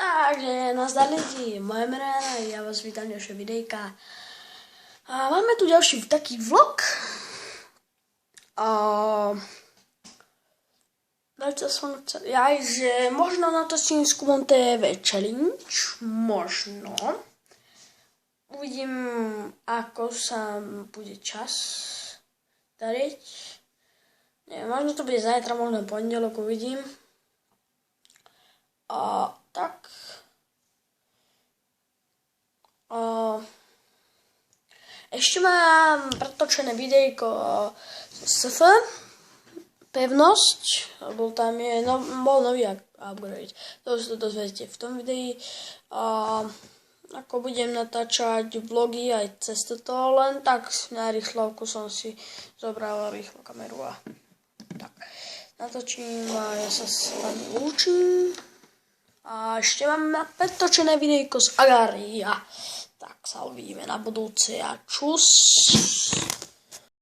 Takže nazdar lidi, moje jméno je Jana, já vás vítám ďalšie videjka. A máme tu ďalší taký vlog. Že možno natočím s Kubom TV challenge, možno. Uvidím, ako sa bude čas dariť. Nie, možno to bude zajtra, možno pondelok, uvidím. Tak. Ešte mám pretočené videjko SF, pevnosť, bol nový upgrade, to sa dozviete v tom videi. Ako budem natáčať vlogy aj cez toto, len tak na rýchlovku som si zobral rýchlo kameru a tak natočím a ja sa s vami učím. A ešte mám pretočené videjko z Agaria. Tak sa uvidíme na budúce a čus.